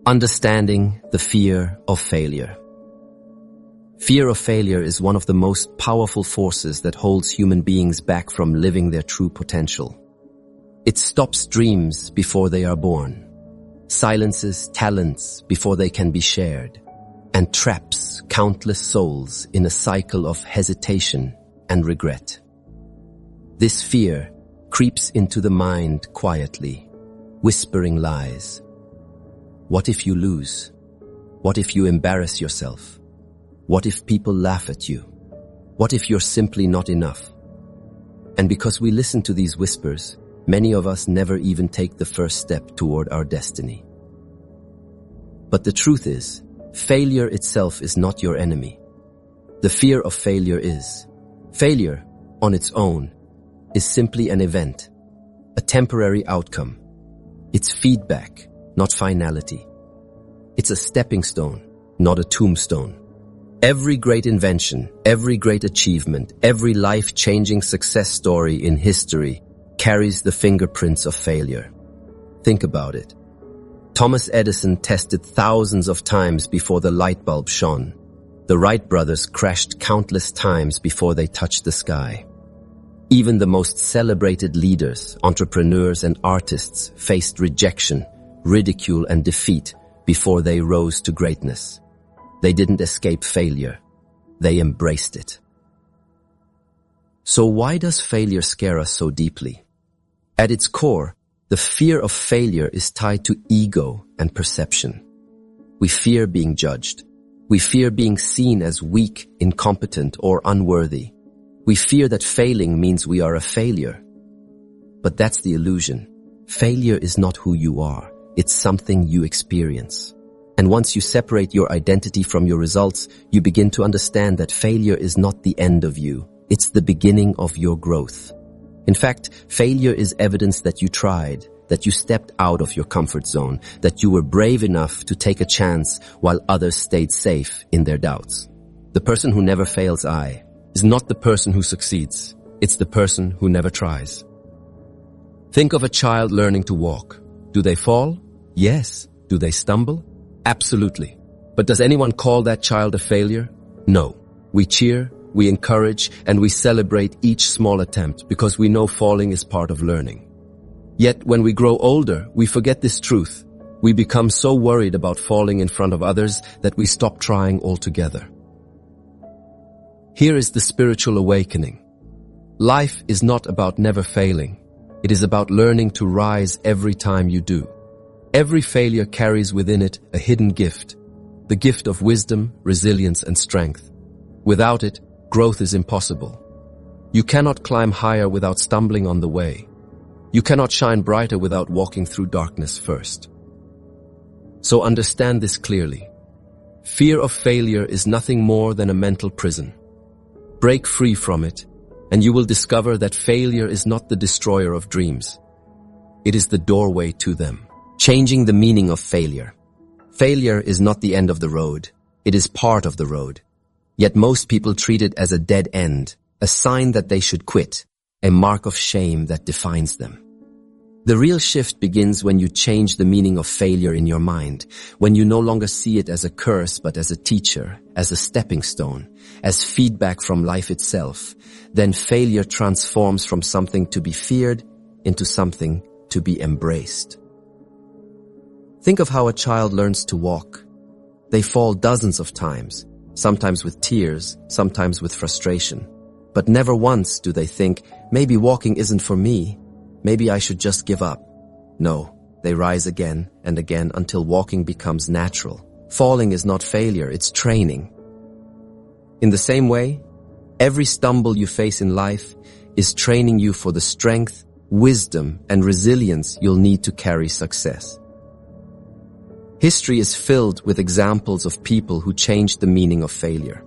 Understanding the fear of failure. Fear of failure is one of the most powerful forces that holds human beings back from living their true potential. It stops dreams before they are born, silences talents before they can be shared, and traps countless souls in a cycle of hesitation and regret. This fear creeps into the mind quietly, whispering lies. What if you lose? What if you embarrass yourself? What if people laugh at you? What if you're simply not enough? And because we listen to these whispers, many of us never even take the first step toward our destiny. But the truth is, failure itself is not your enemy. The fear of failure is. Failure, on its own, is simply an event, a temporary outcome. It's feedback, not finality. It's a stepping stone, not a tombstone. Every great invention, every great achievement, every life-changing success story in history carries the fingerprints of failure. Think about it. Thomas Edison tested thousands of times before the light bulb shone. The Wright brothers crashed countless times before they touched the sky. Even the most celebrated leaders, entrepreneurs, and artists faced rejection, ridicule, and defeat before they rose to greatness. They didn't escape failure. They embraced it. So why does failure scare us so deeply? At its core, the fear of failure is tied to ego and perception. We fear being judged. We fear being seen as weak, incompetent, or unworthy. We fear that failing means we are a failure. But that's the illusion. Failure is not who you are. It's something you experience. And once you separate your identity from your results, you begin to understand that failure is not the end of you. It's the beginning of your growth. In fact, failure is evidence that you tried, that you stepped out of your comfort zone, that you were brave enough to take a chance while others stayed safe in their doubts. The person who never fails is not the person who succeeds. It's the person who never tries. Think of a child learning to walk. Do they fall? Yes. Do they stumble? Absolutely. But does anyone call that child a failure? No. We cheer, we encourage, and we celebrate each small attempt because we know falling is part of learning. Yet when we grow older, we forget this truth. We become so worried about falling in front of others that we stop trying altogether. Here is the spiritual awakening. Life is not about never failing. It is about learning to rise every time you do. Every failure carries within it a hidden gift, the gift of wisdom, resilience, and strength. Without it, growth is impossible. You cannot climb higher without stumbling on the way. You cannot shine brighter without walking through darkness first. So understand this clearly. Fear of failure is nothing more than a mental prison. Break free from it, and you will discover that failure is not the destroyer of dreams. It is the doorway to them. Changing the meaning of failure. Failure is not the end of the road. It is part of the road. Yet most people treat it as a dead end, a sign that they should quit, a mark of shame that defines them. The real shift begins when you change the meaning of failure in your mind, when you no longer see it as a curse but as a teacher, as a stepping stone, as feedback from life itself. Then failure transforms from something to be feared into something to be embraced. Think of how a child learns to walk. They fall dozens of times, sometimes with tears, sometimes with frustration. But never once do they think, maybe walking isn't for me. Maybe I should just give up. No, they rise again and again until walking becomes natural. Falling is not failure, it's training. In the same way, every stumble you face in life is training you for the strength, wisdom, and resilience you'll need to carry success. History is filled with examples of people who changed the meaning of failure.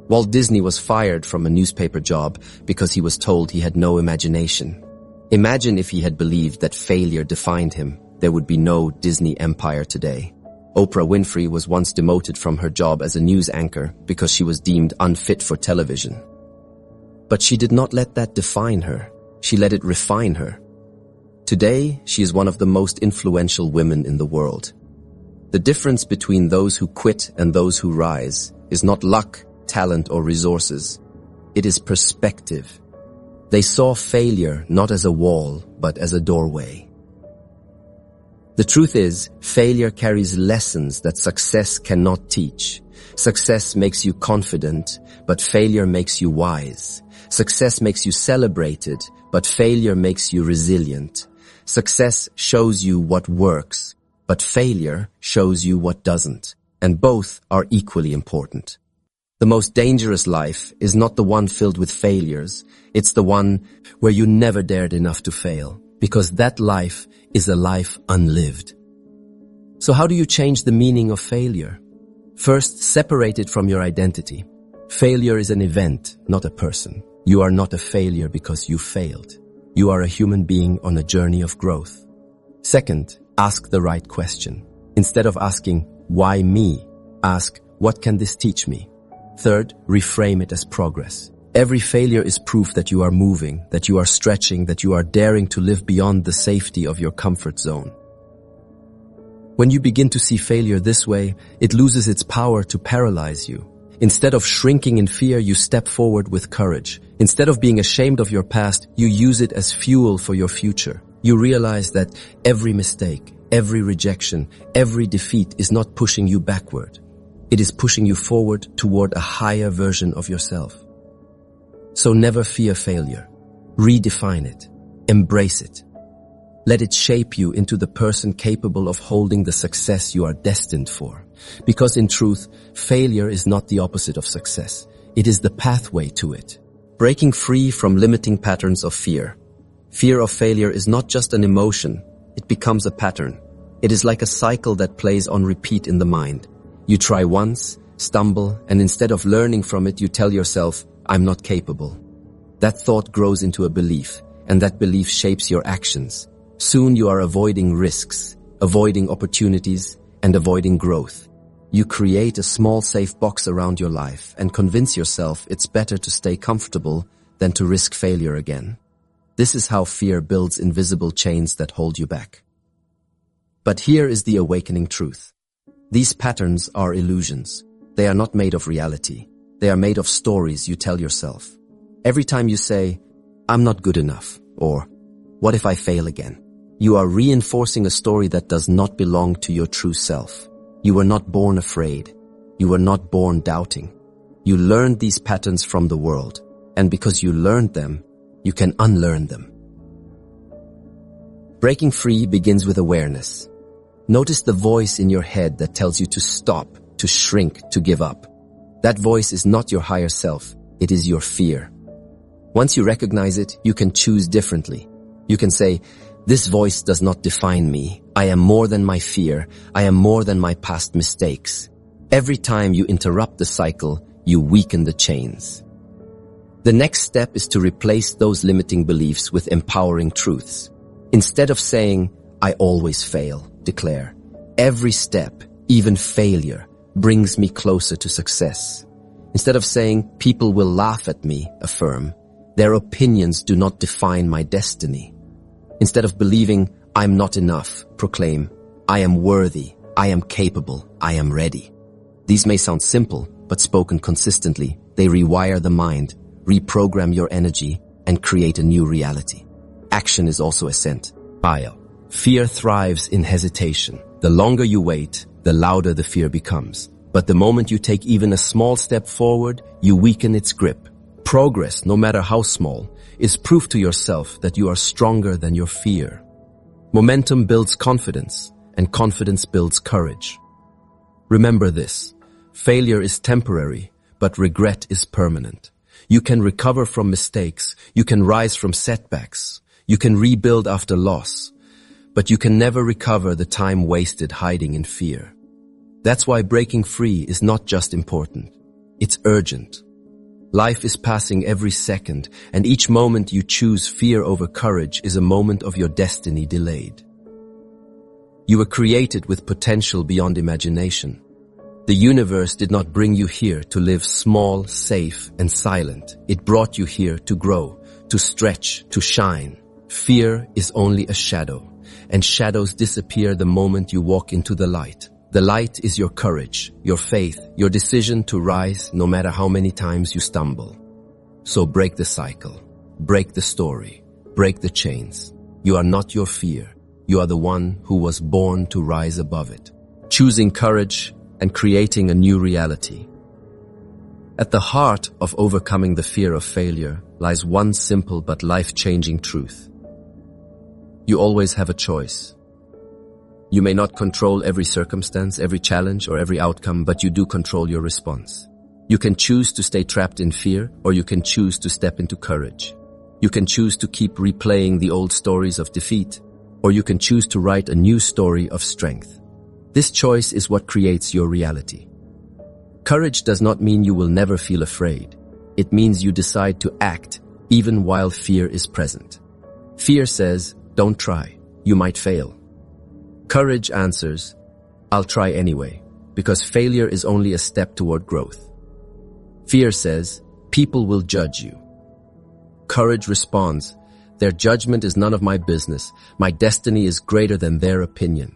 Walt Disney was fired from a newspaper job because he was told he had no imagination. Imagine if he had believed that failure defined him. There would be no Disney empire today. Oprah Winfrey was once demoted from her job as a news anchor because she was deemed unfit for television. But she did not let that define her. She let it refine her. Today, she is one of the most influential women in the world. The difference between those who quit and those who rise is not luck, talent, or resources. It is perspective. They saw failure not as a wall, but as a doorway. The truth is, failure carries lessons that success cannot teach. Success makes you confident, but failure makes you wise. Success makes you celebrated, but failure makes you resilient. Success shows you what works, but failure shows you what doesn't, and both are equally important. The most dangerous life is not the one filled with failures, it's the one where you never dared enough to fail, because that life is a life unlived. So how do you change the meaning of failure? First, separate it from your identity. Failure is an event, not a person. You are not a failure because you failed. You are a human being on a journey of growth. Second, ask the right question. Instead of asking, why me? Ask, what can this teach me? Third, reframe it as progress. Every failure is proof that you are moving, that you are stretching, that you are daring to live beyond the safety of your comfort zone. When you begin to see failure this way, it loses its power to paralyze you. Instead of shrinking in fear, you step forward with courage. Instead of being ashamed of your past, you use it as fuel for your future. You realize that every mistake, every rejection, every defeat is not pushing you backward. It is pushing you forward toward a higher version of yourself. So never fear failure. Redefine it. Embrace it. Let it shape you into the person capable of holding the success you are destined for. Because in truth, failure is not the opposite of success. It is the pathway to it. Breaking free from limiting patterns of fear. Fear of failure is not just an emotion. It becomes a pattern. It is like a cycle that plays on repeat in the mind. You try once, stumble, and instead of learning from it, you tell yourself, I'm not capable. That thought grows into a belief, and that belief shapes your actions. Soon you are avoiding risks, avoiding opportunities, and avoiding growth. You create a small safe box around your life and convince yourself it's better to stay comfortable than to risk failure again. This is how fear builds invisible chains that hold you back. But here is the awakening truth. These patterns are illusions. They are not made of reality. They are made of stories you tell yourself. Every time you say, I'm not good enough, or what if I fail again? You are reinforcing a story that does not belong to your true self. You were not born afraid. You were not born doubting. You learned these patterns from the world, and because you learned them, you can unlearn them. Breaking free begins with awareness. Notice the voice in your head that tells you to stop, to shrink, to give up. That voice is not your higher self, it is your fear. Once you recognize it, you can choose differently. You can say, this voice does not define me. I am more than my fear. I am more than my past mistakes. Every time you interrupt the cycle, you weaken the chains. The next step is to replace those limiting beliefs with empowering truths. Instead of saying, I always fail, declare, every step, even failure, brings me closer to success. Instead of saying, people will laugh at me, affirm, their opinions do not define my destiny. Instead of believing, I'm not enough, proclaim, I am worthy, I am capable, I am ready. These may sound simple, but spoken consistently, they rewire the mind, reprogram your energy, and create a new reality. Action is also ascent. Fear thrives in hesitation. The longer you wait, the louder the fear becomes. But the moment you take even a small step forward, you weaken its grip. Progress, no matter how small, is proof to yourself that you are stronger than your fear. Momentum builds confidence, and confidence builds courage. Remember this, failure is temporary, but regret is permanent. You can recover from mistakes, you can rise from setbacks, you can rebuild after loss, but you can never recover the time wasted hiding in fear. That's why breaking free is not just important, it's urgent. Life is passing every second, and each moment you choose fear over courage is a moment of your destiny delayed. You were created with potential beyond imagination. The universe did not bring you here to live small, safe, and silent. It brought you here to grow, to stretch, to shine. Fear is only a shadow, and shadows disappear the moment you walk into the light. The light is your courage, your faith, your decision to rise no matter how many times you stumble. So break the cycle, break the story, break the chains. You are not your fear. You are the one who was born to rise above it, choosing courage and creating a new reality. At the heart of overcoming the fear of failure lies one simple but life-changing truth. You always have a choice. You may not control every circumstance, every challenge, or every outcome, but you do control your response. You can choose to stay trapped in fear, or you can choose to step into courage. You can choose to keep replaying the old stories of defeat, or you can choose to write a new story of strength. This choice is what creates your reality. Courage does not mean you will never feel afraid. It means you decide to act even while fear is present. Fear says, "Don't try, you might fail." Courage answers, "I'll try anyway," because failure is only a step toward growth. Fear says, "People will judge you." Courage responds, "Their judgment is none of my business. My destiny is greater than their opinion."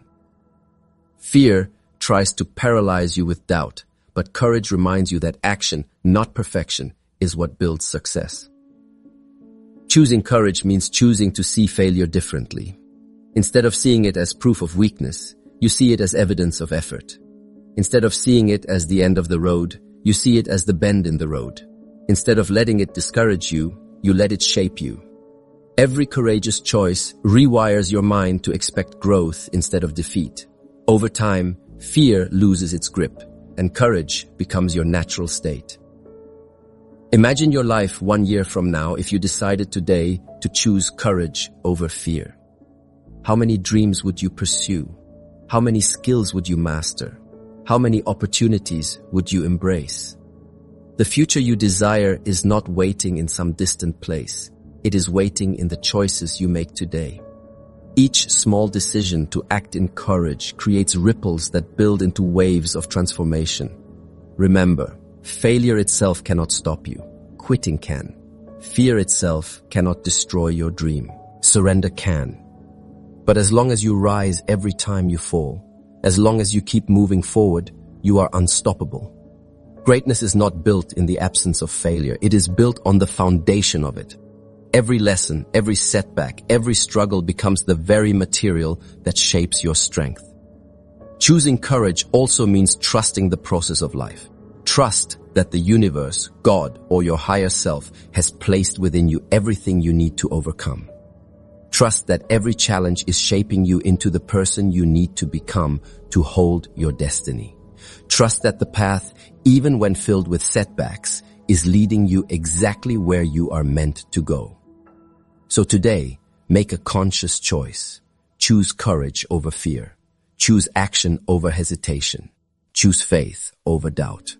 Fear tries to paralyze you with doubt, but courage reminds you that action, not perfection, is what builds success. Choosing courage means choosing to see failure differently. Instead of seeing it as proof of weakness, you see it as evidence of effort. Instead of seeing it as the end of the road, you see it as the bend in the road. Instead of letting it discourage you, you let it shape you. Every courageous choice rewires your mind to expect growth instead of defeat. Over time, fear loses its grip, and courage becomes your natural state. Imagine your life 1 year from now if you decided today to choose courage over fear. How many dreams would you pursue? How many skills would you master? How many opportunities would you embrace? The future you desire is not waiting in some distant place. It is waiting in the choices you make today. Each small decision to act in courage creates ripples that build into waves of transformation. Remember, failure itself cannot stop you. Quitting can. Fear itself cannot destroy your dream. Surrender can. But as long as you rise every time you fall, as long as you keep moving forward, you are unstoppable. Greatness is not built in the absence of failure. It is built on the foundation of it. Every lesson, every setback, every struggle becomes the very material that shapes your strength. Choosing courage also means trusting the process of life. Trust that the universe, God, or your higher self has placed within you everything you need to overcome. Trust that every challenge is shaping you into the person you need to become to hold your destiny. Trust that the path, even when filled with setbacks, is leading you exactly where you are meant to go. So today, make a conscious choice. Choose courage over fear. Choose action over hesitation. Choose faith over doubt.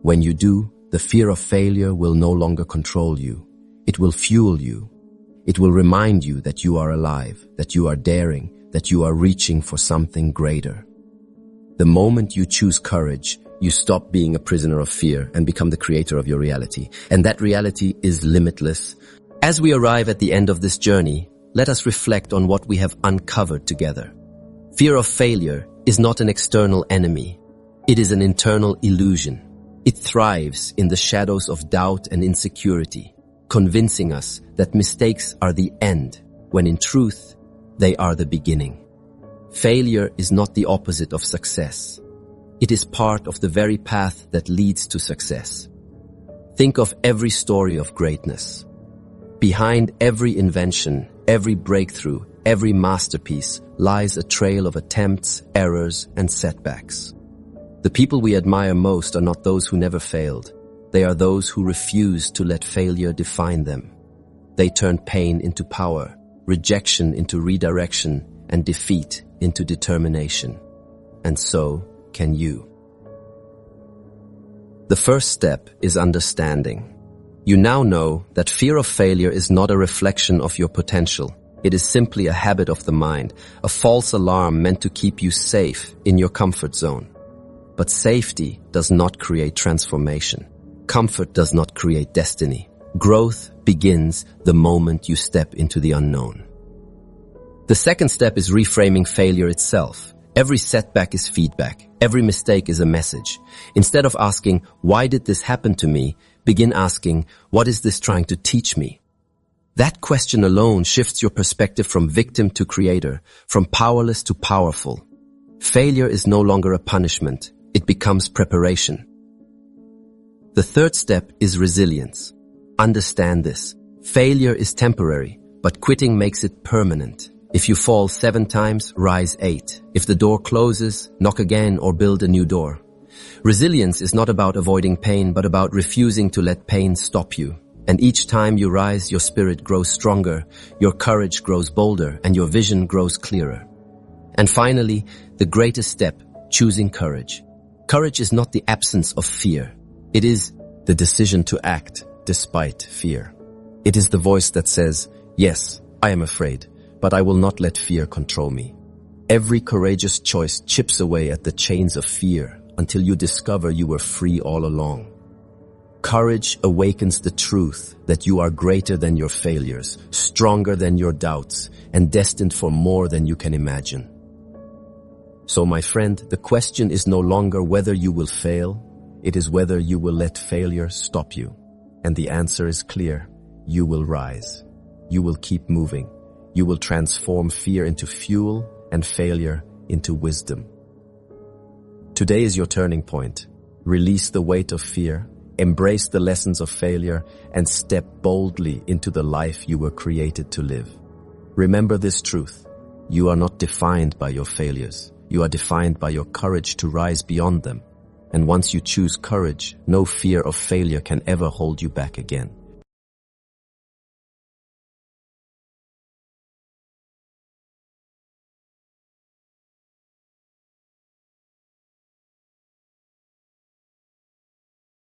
When you do, the fear of failure will no longer control you. It will fuel you. It will remind you that you are alive, that you are daring, that you are reaching for something greater. The moment you choose courage, you stop being a prisoner of fear and become the creator of your reality. And that reality is limitless. As we arrive at the end of this journey, let us reflect on what we have uncovered together. Fear of failure is not an external enemy. It is an internal illusion. It thrives in the shadows of doubt and insecurity, convincing us that mistakes are the end, when in truth, they are the beginning. Failure is not the opposite of success. It is part of the very path that leads to success. Think of every story of greatness. Behind every invention, every breakthrough, every masterpiece lies a trail of attempts, errors, and setbacks. The people we admire most are not those who never failed. They are those who refuse to let failure define them. They turned pain into power, rejection into redirection, and defeat into determination. And so can you. The first step is understanding. You now know that fear of failure is not a reflection of your potential. It is simply a habit of the mind, a false alarm meant to keep you safe in your comfort zone. But safety does not create transformation. Comfort does not create destiny. Growth begins the moment you step into the unknown. The second step is reframing failure itself. Every setback is feedback. Every mistake is a message. Instead of asking, why did this happen to me? Begin asking, what is this trying to teach me? That question alone shifts your perspective from victim to creator, from powerless to powerful. Failure is no longer a punishment. It becomes preparation. The third step is resilience. Understand this. Failure is temporary, but quitting makes it permanent. If you fall 7 times, rise 8. If the door closes, knock again or build a new door. Resilience is not about avoiding pain, but about refusing to let pain stop you. And each time you rise, your spirit grows stronger, your courage grows bolder, and your vision grows clearer. And finally, the greatest step, choosing courage. Courage is not the absence of fear. It is the decision to act despite fear. It is the voice that says, yes, I am afraid, but I will not let fear control me. Every courageous choice chips away at the chains of fear until you discover you were free all along. Courage awakens the truth that you are greater than your failures, stronger than your doubts, and destined for more than you can imagine. So, my friend, the question is no longer whether you will fail, it is whether you will let failure stop you. And the answer is clear. You will rise. You will keep moving. You will transform fear into fuel and failure into wisdom. Today is your turning point. Release the weight of fear, embrace the lessons of failure, and step boldly into the life you were created to live. Remember this truth. You are not defined by your failures. You are defined by your courage to rise beyond them. And once you choose courage, no fear of failure can ever hold you back again.